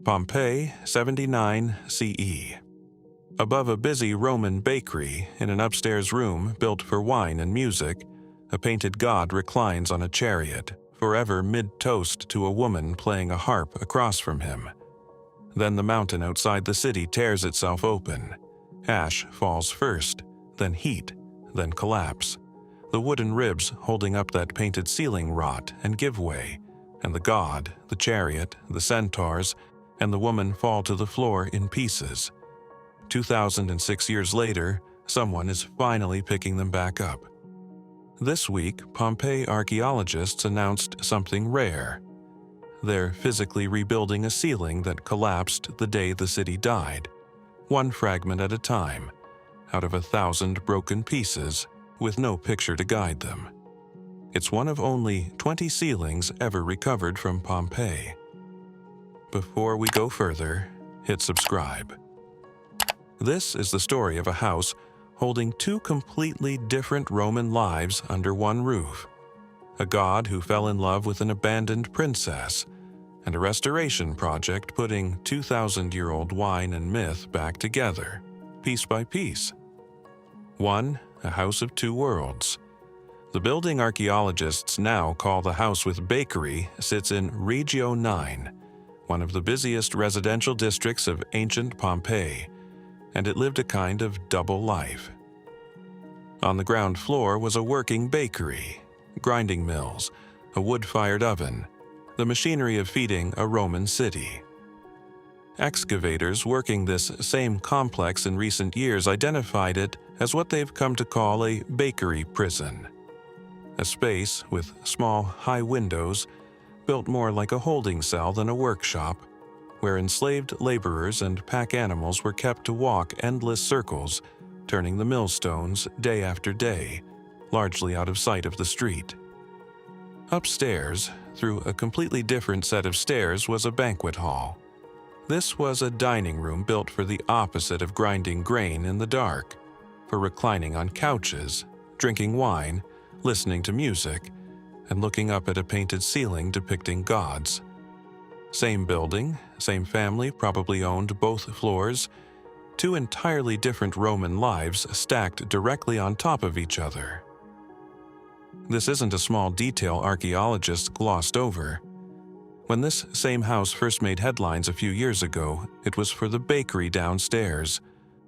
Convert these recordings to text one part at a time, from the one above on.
Pompeii, 79 CE. Above a busy Roman bakery, in an upstairs room built for wine and music, a painted god reclines on a chariot, forever mid-toast to a woman playing a harp across from him. Then the mountain outside the city tears itself open. Ash falls first, then heat, then collapse. The wooden ribs holding up that painted ceiling rot and give way, and the god, the chariot, the centaurs, and the woman fall to the floor in pieces. 2006 years later, someone is finally picking them back up. This week, Pompeii archaeologists announced something rare. They're physically rebuilding a ceiling that collapsed the day the city died, one fragment at a time, out of 1,000 broken pieces, with no picture to guide them. It's one of only 20 ceilings ever recovered from Pompeii. Before we go further, hit subscribe. This is the story of a house holding two completely different Roman lives under one roof. A god who fell in love with an abandoned princess, and a restoration project putting 2,000-year-old wine and myth back together, piece by piece. One, a house of two worlds. The building archaeologists now call the house with bakery sits in Regio IX, one of the busiest residential districts of ancient Pompeii, and it lived a kind of double life. On the ground floor was a working bakery, grinding mills, a wood-fired oven, the machinery of feeding a Roman city. Excavators working this same complex in recent years identified it as what they've come to call a bakery prison. A space with small, high windows, built more like a holding cell than a workshop, where enslaved laborers and pack animals were kept to walk endless circles, turning the millstones day after day, largely out of sight of the street. Upstairs, through a completely different set of stairs, was a banquet hall. This was a dining room built for the opposite of grinding grain in the dark, for reclining on couches, drinking wine, listening to music, and looking up at a painted ceiling depicting gods. Same building, same family probably owned both floors, two entirely different Roman lives stacked directly on top of each other. This isn't a small detail archaeologists glossed over. When this same house first made headlines a few years ago, it was for the bakery downstairs,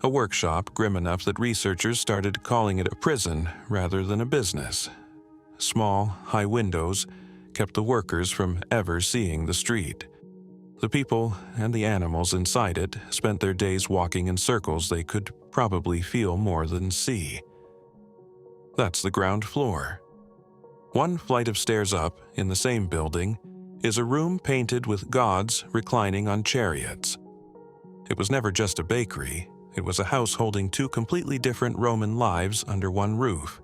a workshop grim enough that researchers started calling it a prison rather than a business. Small, high windows kept the workers from ever seeing the street. The people and the animals inside it spent their days walking in circles they could probably feel more than see. That's the ground floor. One flight of stairs up, in the same building, is a room painted with gods reclining on chariots. It was never just a bakery, it was a house holding two completely different Roman lives under one roof.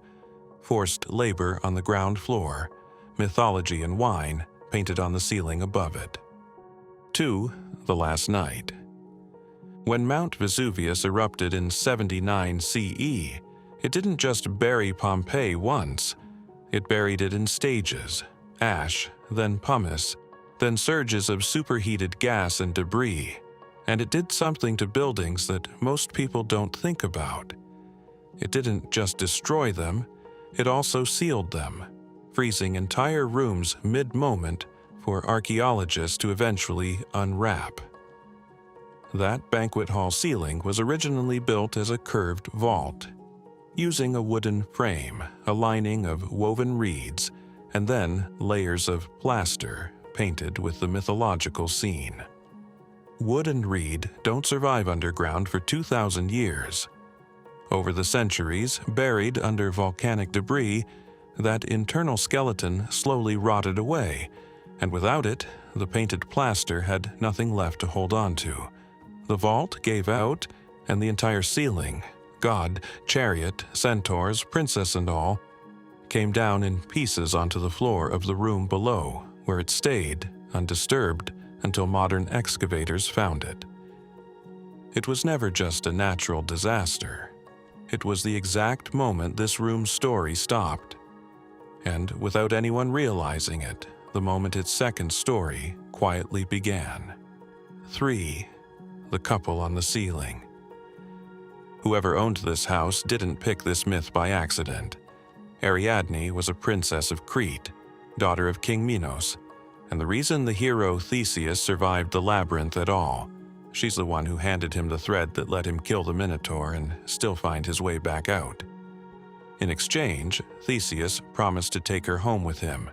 Forced labor on the ground floor, mythology and wine painted on the ceiling above it. 2. The last night. When Mount Vesuvius erupted in 79 CE, it didn't just bury Pompeii once, it buried it in stages, ash, then pumice, then surges of superheated gas and debris, and it did something to buildings that most people don't think about. It didn't just destroy them, it also sealed them, freezing entire rooms mid-moment for archaeologists to eventually unwrap. That banquet hall ceiling was originally built as a curved vault, using a wooden frame, a lining of woven reeds, and then layers of plaster painted with the mythological scene. Wood and reed don't survive underground for 2,000 years. Over the centuries, buried under volcanic debris, that internal skeleton slowly rotted away, and without it, the painted plaster had nothing left to hold on to. The vault gave out, and the entire ceiling, god, chariot, centaurs, princess and all, came down in pieces onto the floor of the room below, where it stayed, undisturbed, until modern excavators found it. It was never just a natural disaster. It was the exact moment this room's story stopped. And without anyone realizing it, the moment its second story quietly began. 3. The couple on the ceiling. Whoever owned this house didn't pick this myth by accident. Ariadne was a princess of Crete, daughter of King Minos, and the reason the hero Theseus survived the labyrinth at all. She's the one who handed him the thread that let him kill the Minotaur and still find his way back out. In exchange, Theseus promised to take her home with him.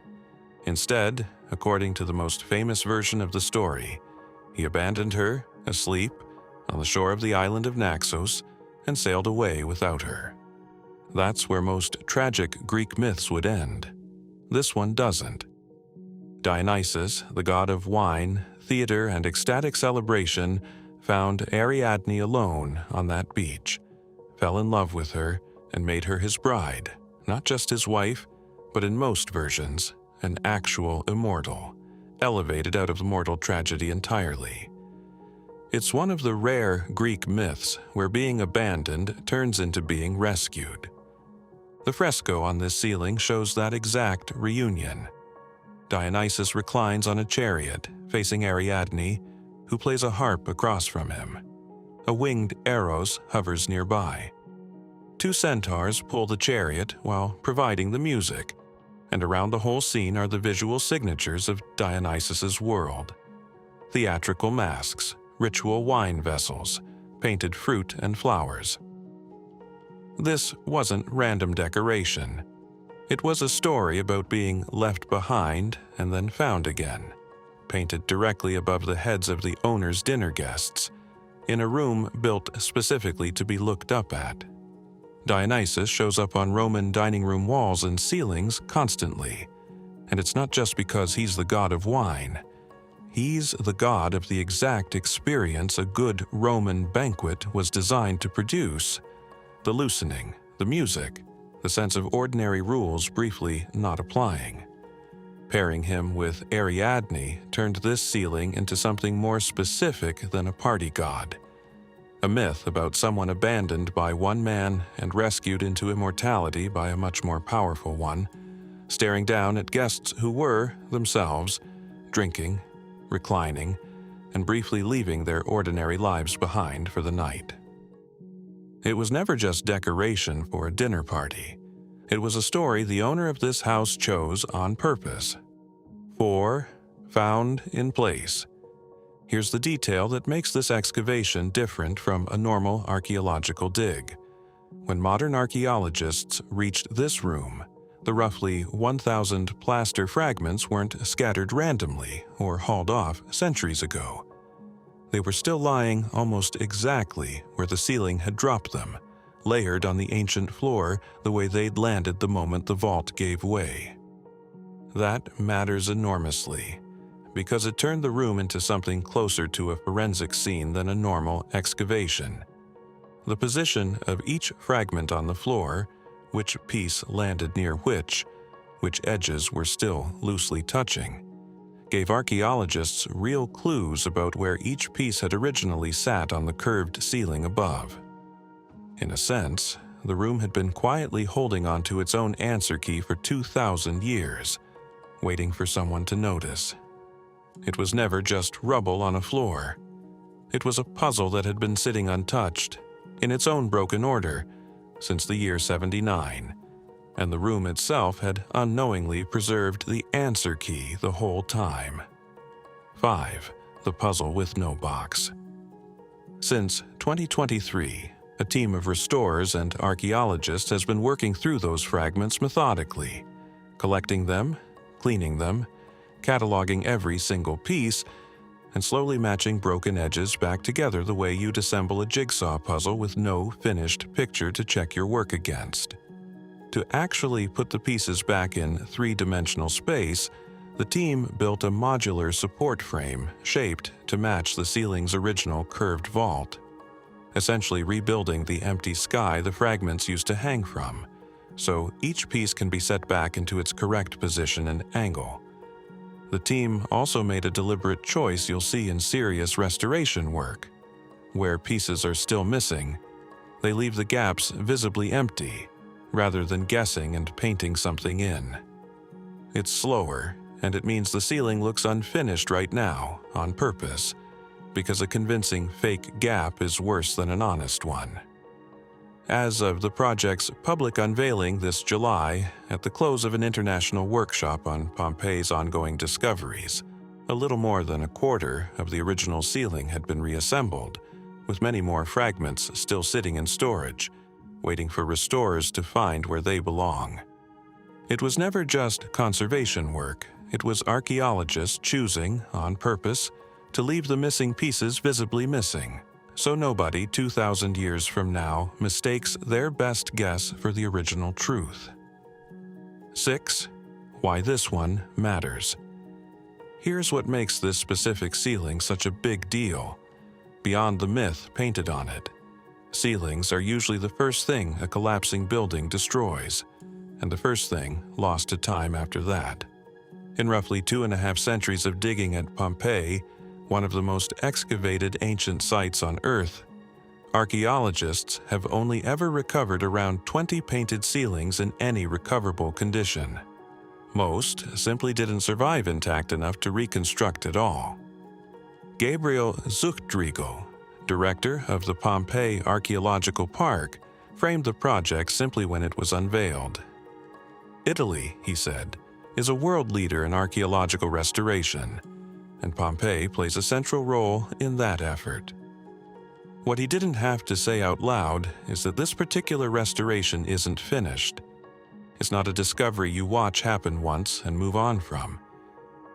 Instead, according to the most famous version of the story, he abandoned her, asleep, on the shore of the island of Naxos and sailed away without her. That's where most tragic Greek myths would end. This one doesn't. Dionysus, the god of wine, theater, and ecstatic celebration, found Ariadne alone on that beach, fell in love with her, and made her his bride, not just his wife, but in most versions, an actual immortal, elevated out of the mortal tragedy entirely. It's one of the rare Greek myths where being abandoned turns into being rescued. The fresco on this ceiling shows that exact reunion. Dionysus reclines on a chariot facing Ariadne, who plays a harp across from him. A winged Eros hovers nearby. 2 centaurs pull the chariot while providing the music, and around the whole scene are the visual signatures of Dionysus's world. Theatrical masks, ritual wine vessels, painted fruit and flowers. This wasn't random decoration. It was a story about being left behind and then found again, painted directly above the heads of the owner's dinner guests, in a room built specifically to be looked up at. Dionysus shows up on Roman dining room walls and ceilings constantly, and it's not just because he's the god of wine. He's the god of the exact experience a good Roman banquet was designed to produce: the loosening, the music, the sense of ordinary rules briefly not applying. Pairing him with Ariadne turned this ceiling into something more specific than a party god. A myth about someone abandoned by one man and rescued into immortality by a much more powerful one, staring down at guests who were, themselves, drinking, reclining, and briefly leaving their ordinary lives behind for the night. It was never just decoration for a dinner party. It was a story the owner of this house chose on purpose. 4. Found in place. Here's the detail that makes this excavation different from a normal archaeological dig. When modern archaeologists reached this room, the roughly 1,000 plaster fragments weren't scattered randomly or hauled off centuries ago. They were still lying almost exactly where the ceiling had dropped them, layered on the ancient floor the way they'd landed the moment the vault gave way. That matters enormously, because it turned the room into something closer to a forensic scene than a normal excavation. The position of each fragment on the floor, which piece landed near which edges were still loosely touching, gave archaeologists real clues about where each piece had originally sat on the curved ceiling above. In a sense, the room had been quietly holding onto its own answer key for 2,000 years, waiting for someone to notice. It was never just rubble on a floor. It was a puzzle that had been sitting untouched, in its own broken order, since the year 79, and the room itself had unknowingly preserved the answer key the whole time. 5. The puzzle with no box. Since 2023, a team of restorers and archaeologists has been working through those fragments methodically, collecting them, cleaning them, cataloging every single piece, and slowly matching broken edges back together the way you'd assemble a jigsaw puzzle with no finished picture to check your work against. To actually put the pieces back in 3-dimensional space, the team built a modular support frame shaped to match the ceiling's original curved vault, essentially rebuilding the empty sky the fragments used to hang from, so each piece can be set back into its correct position and angle. The team also made a deliberate choice you'll see in serious restoration work. Where pieces are still missing, they leave the gaps visibly empty, rather than guessing and painting something in. It's slower, and it means the ceiling looks unfinished right now, on purpose. because a convincing fake gap is worse than an honest one. As of the project's public unveiling this July, at the close of an international workshop on Pompeii's ongoing discoveries, a little more than a quarter of the original ceiling had been reassembled, with many more fragments still sitting in storage, waiting for restorers to find where they belong. It was never just conservation work. It was archaeologists choosing, on purpose, to leave the missing pieces visibly missing, so nobody 2,000 years from now mistakes their best guess for the original truth. 6. Why this one matters. Here's what makes this specific ceiling such a big deal, beyond the myth painted on it. Ceilings are usually the first thing a collapsing building destroys, and the first thing lost to time after that. In roughly 2.5 centuries of digging at Pompeii, one of the most excavated ancient sites on Earth, archaeologists have only ever recovered around 20 painted ceilings in any recoverable condition. Most simply didn't survive intact enough to reconstruct at all. Gabriel Zuchtriegel, director of the Pompeii Archaeological Park, framed the project simply when it was unveiled. Italy, he said, is a world leader in archaeological restoration, and Pompeii plays a central role in that effort. What he didn't have to say out loud is that this particular restoration isn't finished. It's not a discovery you watch happen once and move on from.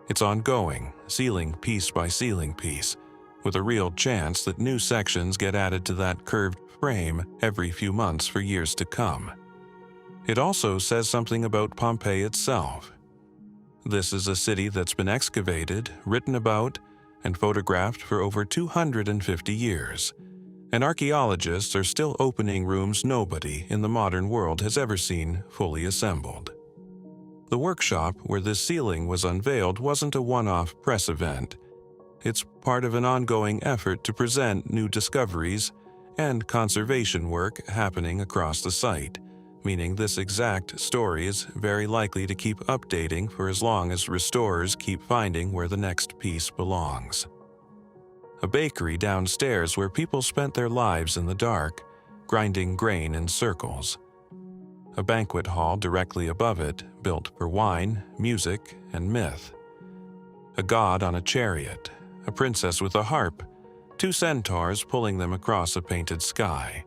It's ongoing, ceiling piece by ceiling piece, with a real chance that new sections get added to that curved frame every few months for years to come. It also says something about Pompeii itself. This is a city that's been excavated, written about, and photographed for over 250 years, and archaeologists are still opening rooms nobody in the modern world has ever seen fully assembled. The workshop where this ceiling was unveiled wasn't a one-off press event. It's part of an ongoing effort to present new discoveries and conservation work happening across the site, meaning this exact story is very likely to keep updating for as long as restorers keep finding where the next piece belongs. A bakery downstairs where people spent their lives in the dark, grinding grain in circles. A banquet hall directly above it, built for wine, music, and myth. A god on a chariot, a princess with a harp, 2 centaurs pulling them across a painted sky,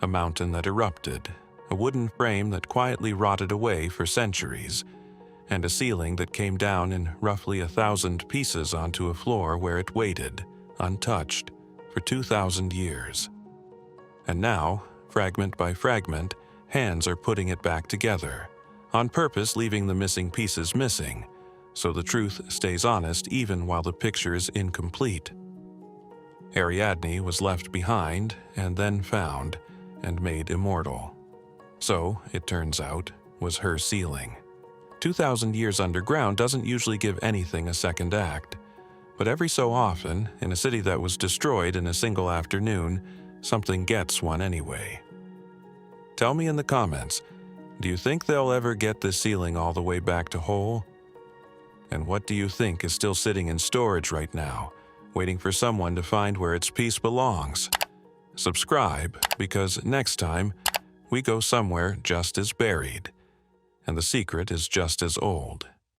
a mountain that erupted, a wooden frame that quietly rotted away for centuries, and a ceiling that came down in roughly 1,000 pieces onto a floor where it waited, untouched, for 2,000 years. And now, fragment by fragment, hands are putting it back together, on purpose leaving the missing pieces missing, so the truth stays honest even while the picture is incomplete. Ariadne was left behind and then found and made immortal. So, it turns out, was her ceiling. 2,000 years underground doesn't usually give anything a second act, but every so often, in a city that was destroyed in a single afternoon, something gets one anyway. Tell me in the comments, do you think they'll ever get this ceiling all the way back to whole? And what do you think is still sitting in storage right now, waiting for someone to find where its piece belongs? Subscribe, because next time, we go somewhere just as buried, and the secret is just as old.